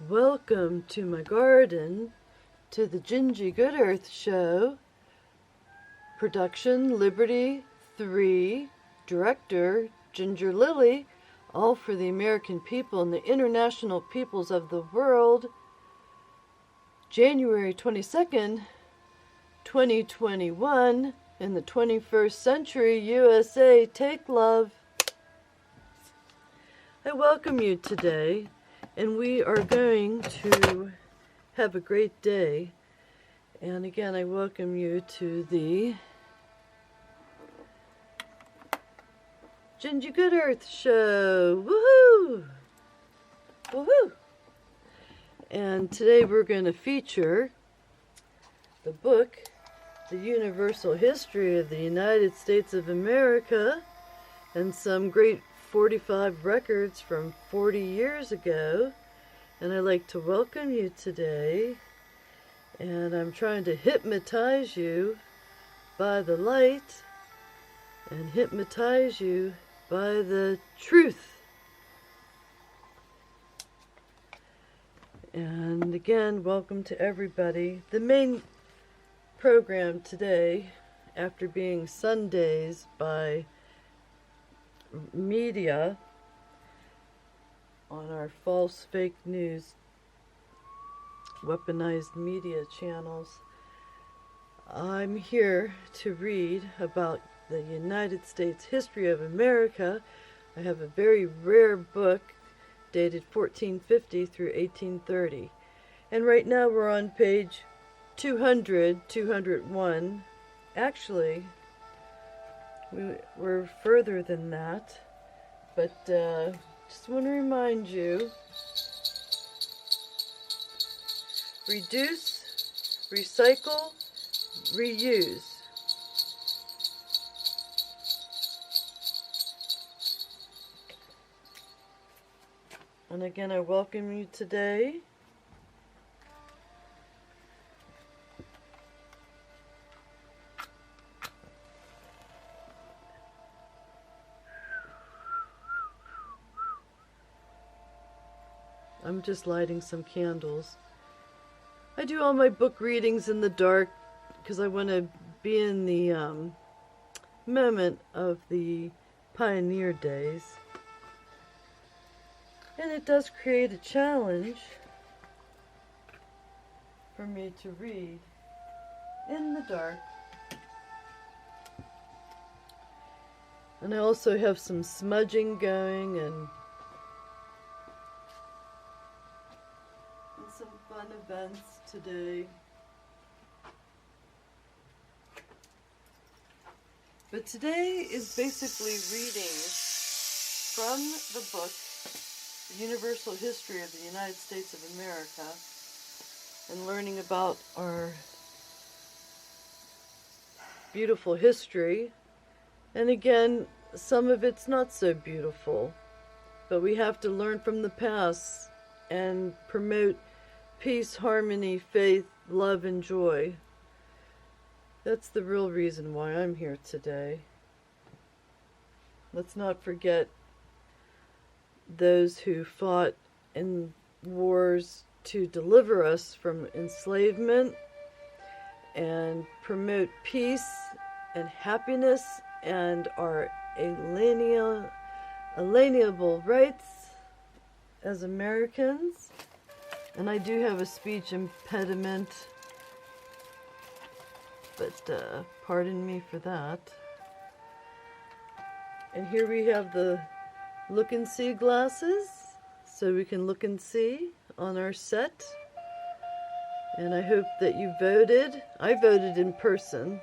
Welcome to my garden, to the GinGee GoodEarth show. Production Liberty 3, director Ginger Lily, all for the American people and the international peoples of the world. January 22nd, 2021, in the 21st century, USA, take love. I welcome you today, and we are going to have a great day. And again, I welcome you to the GinGee GoodEarth show. Woohoo! Woohoo! And today we're going to feature the book, The Universal History of the United States of America, and some great 45 records from 40 years ago. And I'd like to welcome you today. And I'm trying to hypnotize you by the light and hypnotize you by the truth. And again, welcome to everybody. The main program today, after being Sundays by media on our false fake news weaponized media channels, I'm here to read about the United States history of America. I have a very rare book dated 1450 through 1830, and right now we're on page 201. Actually, we're further than that, but just want to remind you: reduce, recycle, reuse. And again, I welcome you today. I'm just lighting some candles. I do all my book readings in the dark because I want to be in the moment of the pioneer days. And it does create a challenge for me to read in the dark. And I also have some smudging going and some fun events today. But today is basically reading from the book, The Universal History of the United States of America, and learning about our beautiful history. And again, some of it's not so beautiful, but we have to learn from the past and promote peace, harmony, faith, love, and joy. That's the real reason why I'm here today. Let's not forget those who fought in wars to deliver us from enslavement and promote peace and happiness and our alienable rights as Americans. And I do have a speech impediment, but pardon me for that. And here we have the look and see glasses, so we can look and see on our set. And I hope that you voted. I voted in person.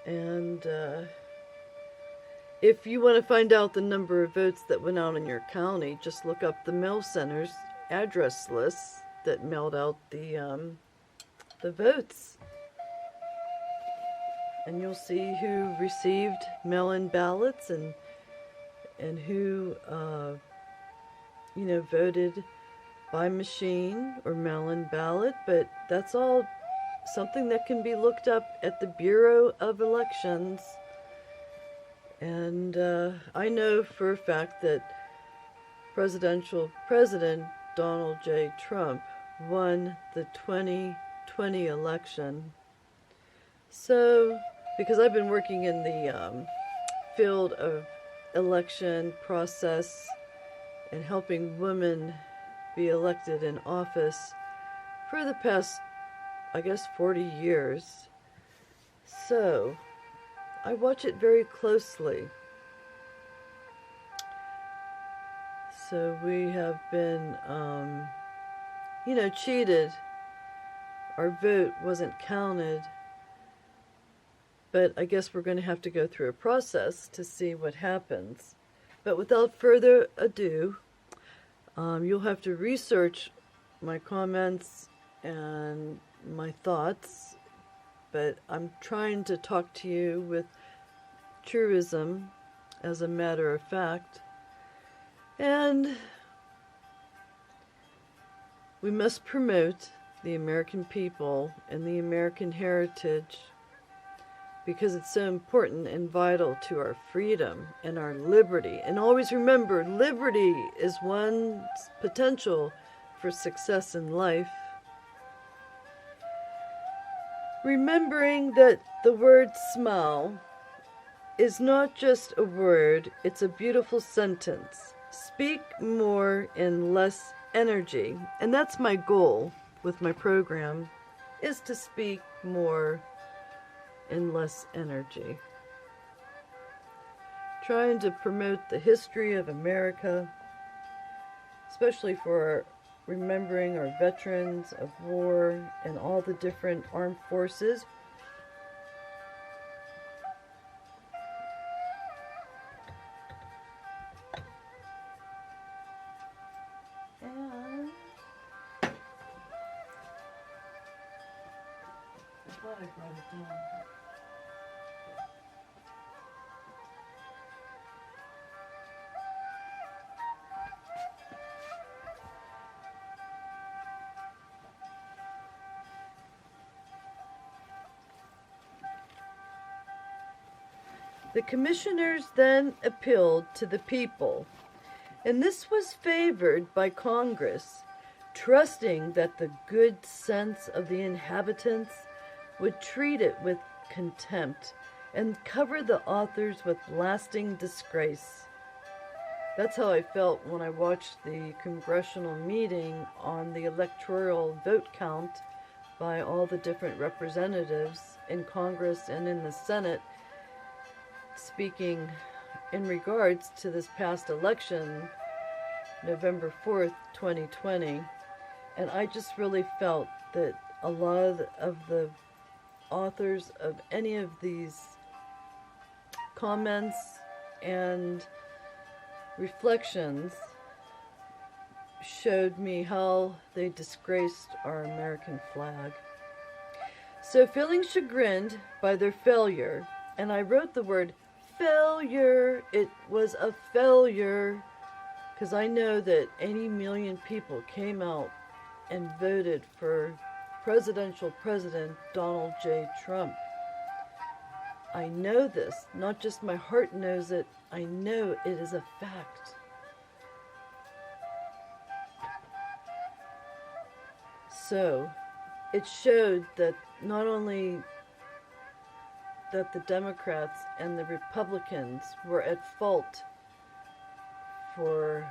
And if you want to find out the number of votes that went out in your county, just look up the mail center's address lists that mailed out the votes, and you'll see who received mail-in ballots and who voted by machine or mail-in ballot. But that's all something that can be looked up at the Bureau of Elections. And I know for a fact that President Donald J. Trump won the 2020 election. So, because I've been working in the field of election process and helping women be elected in office for the past, I guess, 40 years. So, I watch it very closely. So we have been, cheated. Our vote wasn't counted. But I guess we're going to have to go through a process to see what happens. But without further ado, you'll have to research my comments and my thoughts. But I'm trying to talk to you with truism, as a matter of fact. And we must promote the American people and the American heritage because it's so important and vital to our freedom and our liberty. And always remember, liberty is one's potential for success in life. Remembering that the word smile is not just a word, it's a beautiful sentence. Speak more in less energy. And that's my goal with my program, is to speak more in less energy. Trying to promote the history of America, especially for remembering our veterans of war and all the different armed forces. I thought I brought it down. The commissioners then appealed to the people, and this was favored by Congress, trusting that the good sense of the inhabitants would treat it with contempt and cover the authors with lasting disgrace. That's how I felt when I watched the congressional meeting on the electoral vote count by all the different representatives in Congress and in the Senate, speaking in regards to this past election, November 4th, 2020. And I just really felt that a lot of the authors of any of these comments and reflections showed me how they disgraced our American flag. So feeling chagrined by their failure, and I wrote the word failure, it was a failure, because I know that 80 million people came out and voted for presidential president Donald J. Trump. I know this, not just my heart knows it, I know it is a fact. So, it showed that not only that the Democrats and the Republicans were at fault for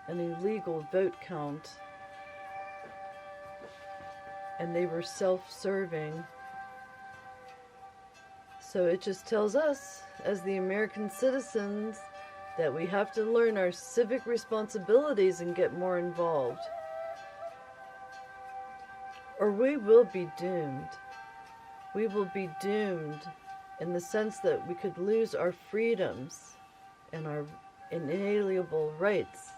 an illegal vote count, and they were self-serving. So it just tells us, as the American citizens, that we have to learn our civic responsibilities and get more involved, or we will be doomed. We will be doomed in the sense that we could lose our freedoms and our inalienable rights.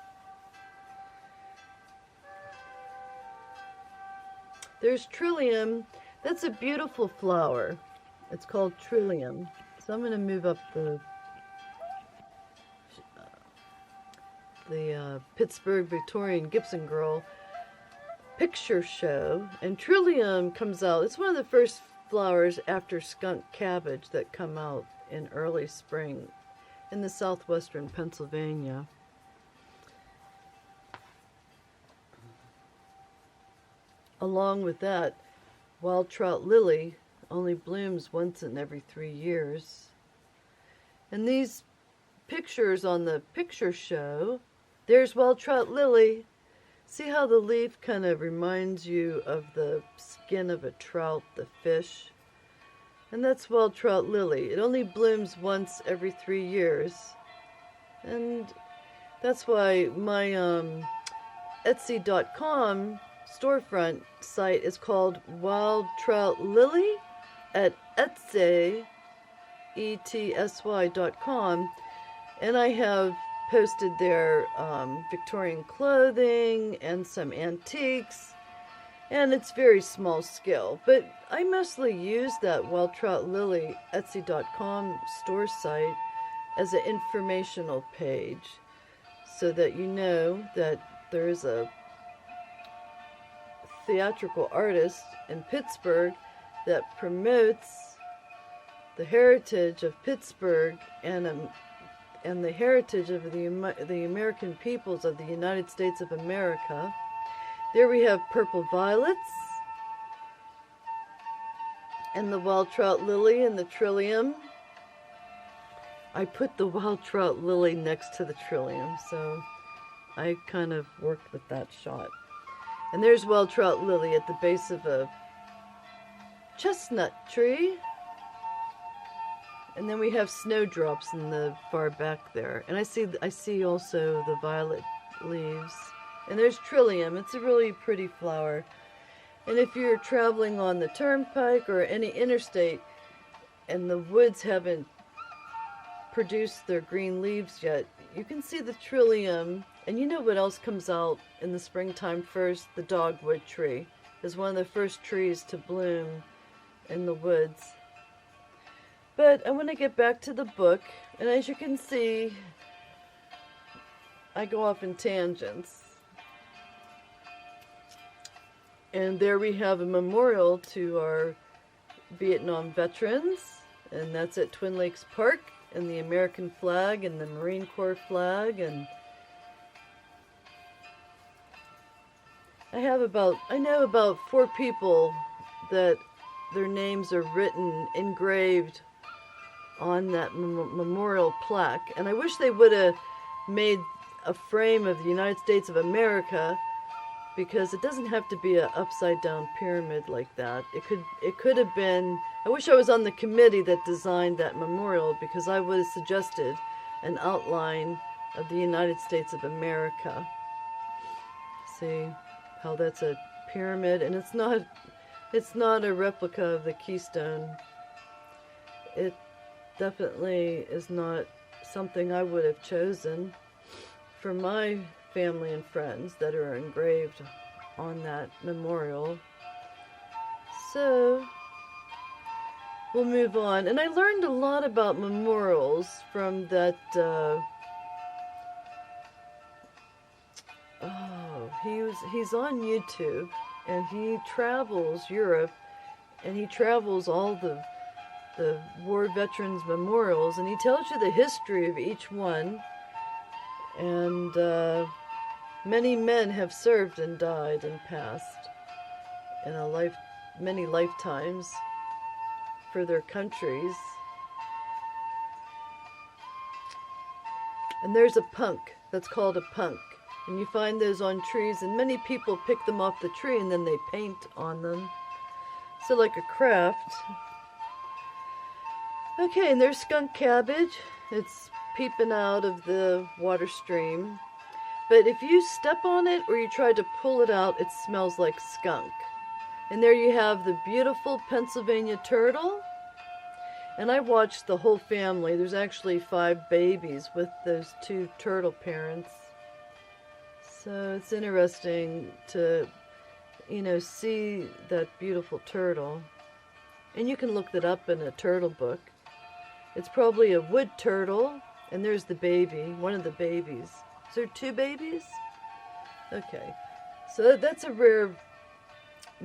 There's trillium. That's a beautiful flower. It's called trillium. So I'm going to move up the Pittsburgh Victorian Gibson Girl picture show, and trillium comes out. It's one of the first flowers after skunk cabbage that come out in early spring in the southwestern Pennsylvania. along with that, wild trout lily only blooms once in every 3 years. And these pictures on the picture show, there's wild trout lily. See how the leaf kind of reminds you of the skin of a trout, the fish? And that's wild trout lily. It only blooms once every 3 years. And that's why my Etsy.com storefront site is called Wild Trout Lily at Etsy, ETSY.com. And I have posted there Victorian clothing and some antiques, and it's very small scale, but I mostly use that Wild Trout Lily Etsy.com store site as an informational page so that you know that there's a theatrical artist in Pittsburgh that promotes the heritage of Pittsburgh and the heritage of the American peoples of the United States of America. There we have purple violets and the wild trout lily and the trillium. I put the wild trout lily next to the trillium, so I kind of worked with that shot. And there's wild trout lily at the base of a chestnut tree. And then we have snowdrops in the far back there. And I see also the violet leaves. And there's trillium. It's a really pretty flower. And if you're traveling on the turnpike or any interstate and the woods haven't produced their green leaves yet, you can see the trillium. And you know what else comes out in the springtime first? The dogwood tree is one of the first trees to bloom in the woods. But I want to get back to the book, and as you can see, I go off in tangents. And there we have a memorial to our Vietnam veterans, and that's at Twin Lakes Park, and the American flag and the Marine Corps flag. And I know about 4 people that their names are written, engraved on that memorial plaque. And I wish they would have made a frame of the United States of America, because it doesn't have to be an upside down pyramid like that. It could have been. I wish I was on the committee that designed that memorial, because I would have suggested an outline of the United States of America. See how that's a pyramid, and it's not a replica of the Keystone. It definitely is not something I would have chosen for my family and friends that are engraved on that memorial. So we'll move on. And I learned a lot about memorials from that he's on YouTube, and he travels Europe, and he travels all the war veterans memorials, and he tells you the history of each one. And many men have served and died and passed in many lifetimes for their countries. And there's a punk that's called a punk, and you find those on trees, and many people pick them off the tree and then they paint on them. So like a craft. Okay, and there's skunk cabbage. It's peeping out of the water stream. But if you step on it or you try to pull it out, it smells like skunk. And there you have the beautiful Pennsylvania turtle. And I watched the whole family. There's actually 5 babies with those 2 turtle parents. So it's interesting to, see that beautiful turtle. And you can look that up in a turtle book. It's probably a wood turtle, and there's the baby, one of the babies. Is there 2 babies? Okay, so that's a rare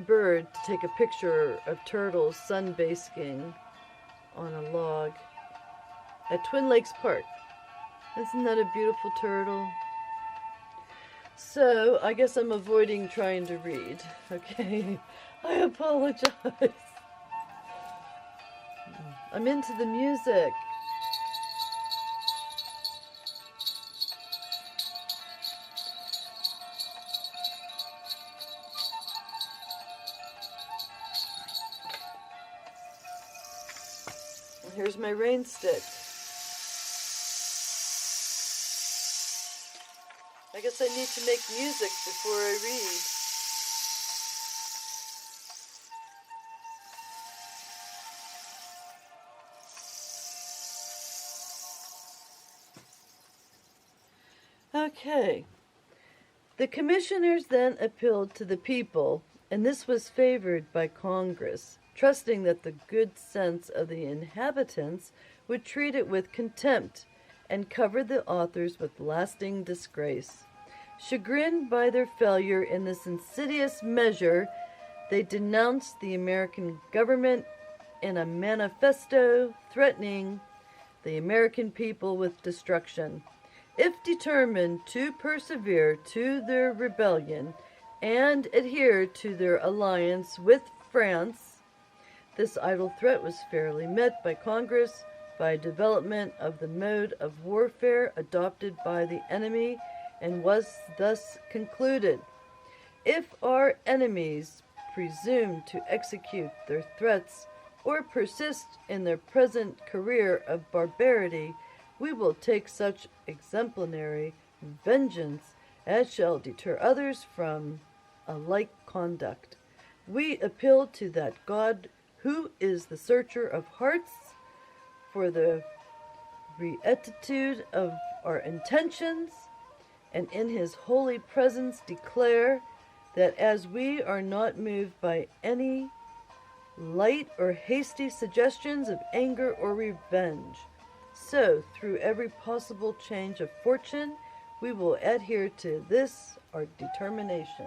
bird to take a picture of turtles sun-basking on a log at Twin Lakes Park. Isn't that a beautiful turtle? So, I guess I'm avoiding trying to read. Okay, I apologize. I'm into the music. Here's my rain stick. I guess I need to make music before I read. Okay. The commissioners then appealed to the people, and this was favored by Congress, trusting that the good sense of the inhabitants would treat it with contempt and cover the authors with lasting disgrace. Chagrined by their failure in this insidious measure, they denounced the American government in a manifesto threatening the American people with destruction. If determined to persevere to their rebellion and adhere to their alliance with France, this idle threat was fairly met by Congress by development of the mode of warfare adopted by the enemy, and was thus concluded: if our enemies presume to execute their threats or persist in their present career of barbarity, we will take such exemplary vengeance as shall deter others from a like conduct. We appeal to that God who is the searcher of hearts for the rectitude of our intentions, and in his holy presence declare that as we are not moved by any light or hasty suggestions of anger or revenge, so through every possible change of fortune we will adhere to this our determination.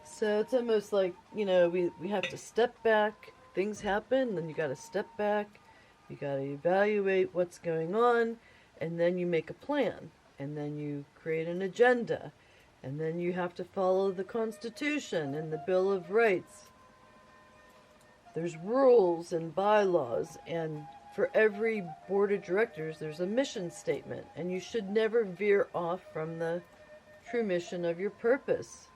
So it's almost like, we have to step back. Things happen, then you got to step back. You got to evaluate what's going on, and then you make a plan, and then you create an agenda, and then you have to follow the Constitution and the Bill of Rights. There's rules and bylaws, and for every board of directors there's a mission statement, and you should never veer off from the true mission of your purpose.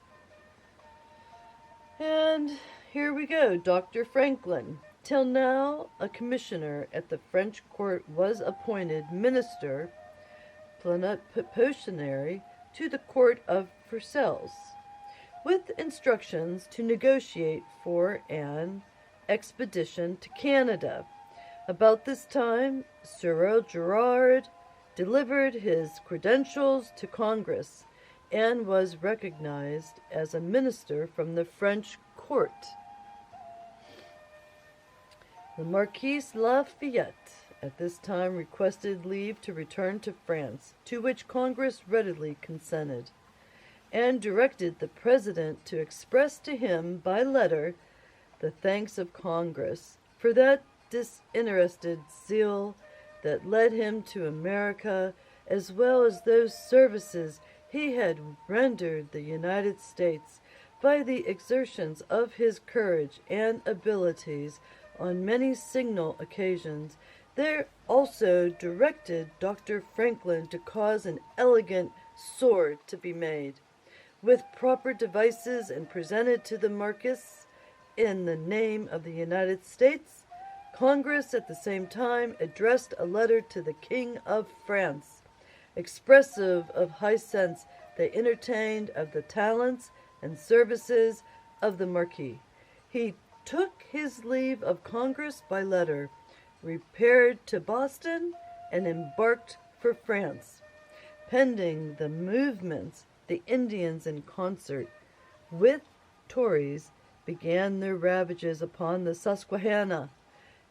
And here we go. Dr. Franklin. Till now, a commissioner at the French court was appointed minister plenipotentiary to the court of Versailles, with instructions to negotiate for an expedition to Canada. About this time, Cyril Gerard delivered his credentials to Congress and was recognized as a minister from the French court. The Marquis Lafayette at this time requested leave to return to France, to which Congress readily consented, and directed the President to express to him by letter the thanks of Congress for that disinterested zeal that led him to America, as well as those services he had rendered the United States by the exertions of his courage and abilities on many signal occasions. There also directed Dr. Franklin to cause an elegant sword to be made, with proper devices, and presented to the Marquis in the name of the United States. Congress at the same time addressed a letter to the King of France, expressive of high sense they entertained of the talents and services of the Marquis. He took his leave of Congress by letter, repaired to Boston, and embarked for France. Pending the movements, the Indians, in concert with Tories, began their ravages upon the Susquehanna,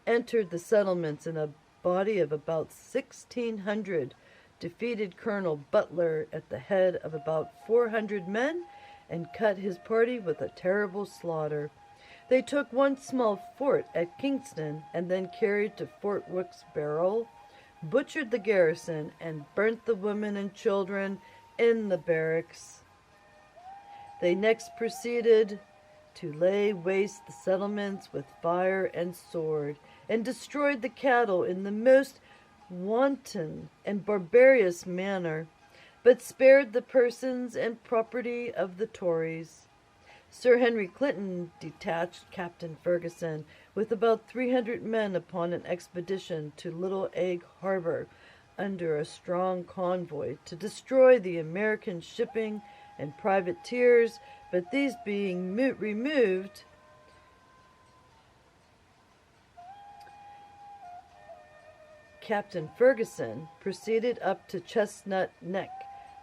entered the settlements in a body of about 1,600, defeated Colonel Butler at the head of about 400 men and cut his party with a terrible slaughter. They took one small fort at Kingston and then carried to Fort Wilkes-Barre, butchered the garrison, and burnt the women and children in the barracks. They next proceeded to lay waste the settlements with fire and sword, and destroyed the cattle in the most wanton and barbarous manner, but spared the persons and property of the Tories. Sir Henry Clinton detached Captain Ferguson with about 300 men upon an expedition to Little Egg Harbor under a strong convoy to destroy the American shipping and privateers, but these being removed, Captain Ferguson proceeded up to Chestnut Neck,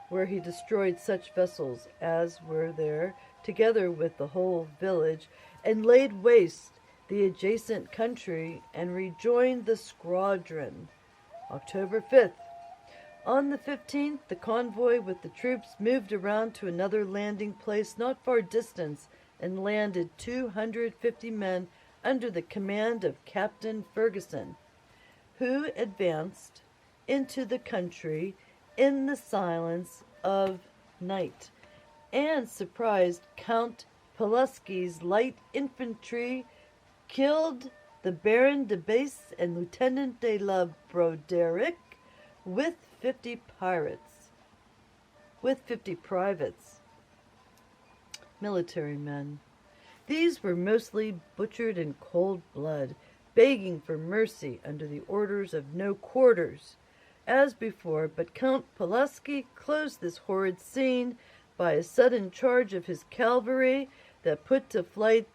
where he destroyed such vessels as were there, together with the whole village, and laid waste the adjacent country, and rejoined the squadron. October 5th. On the 15th, the convoy with the troops moved around to another landing place not far distant and landed 250 men under the command of Captain Ferguson, who advanced into the country in the silence of night and surprised Count Pulaski's light infantry, killed the Baron de Bass and Lieutenant de la Broderick with 50 privates, military men. These were mostly butchered in cold blood, begging for mercy under the orders of no quarters, as before, but Count Pulaski closed this horrid scene by a sudden charge of his cavalry that put to flight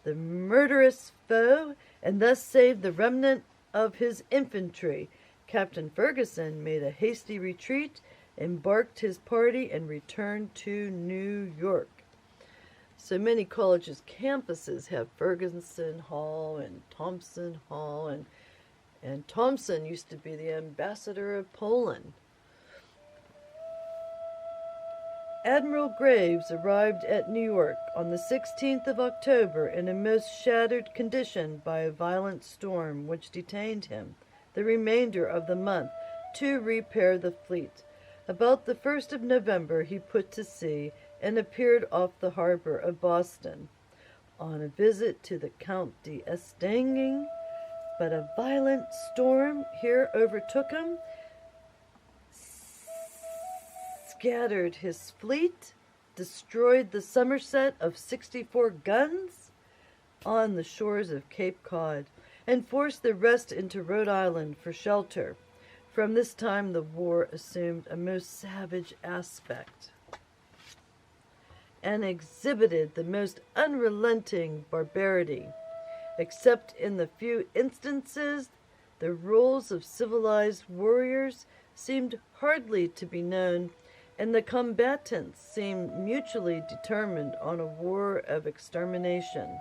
the murderous foe, and thus saved the remnant of his infantry. Captain Ferguson made a hasty retreat, embarked his party, and returned to New York. So many colleges' campuses have Ferguson Hall and Thompson Hall, and Thompson used to be the ambassador of Poland. Admiral Graves arrived at New York on the 16th of October in a most shattered condition by a violent storm which detained him the remainder of the month to repair the fleet. About the 1st of November he put to sea and appeared off the harbor of Boston on a visit to the Count d'Estaing, but a violent storm here overtook him, scattered his fleet, destroyed the Somerset of 64 guns on the shores of Cape Cod, and forced the rest into Rhode Island for shelter. From this time the war assumed a most savage aspect and exhibited the most unrelenting barbarity. Except in the few instances, the rules of civilized warriors seemed hardly to be known, and the combatants seemed mutually determined on a war of extermination.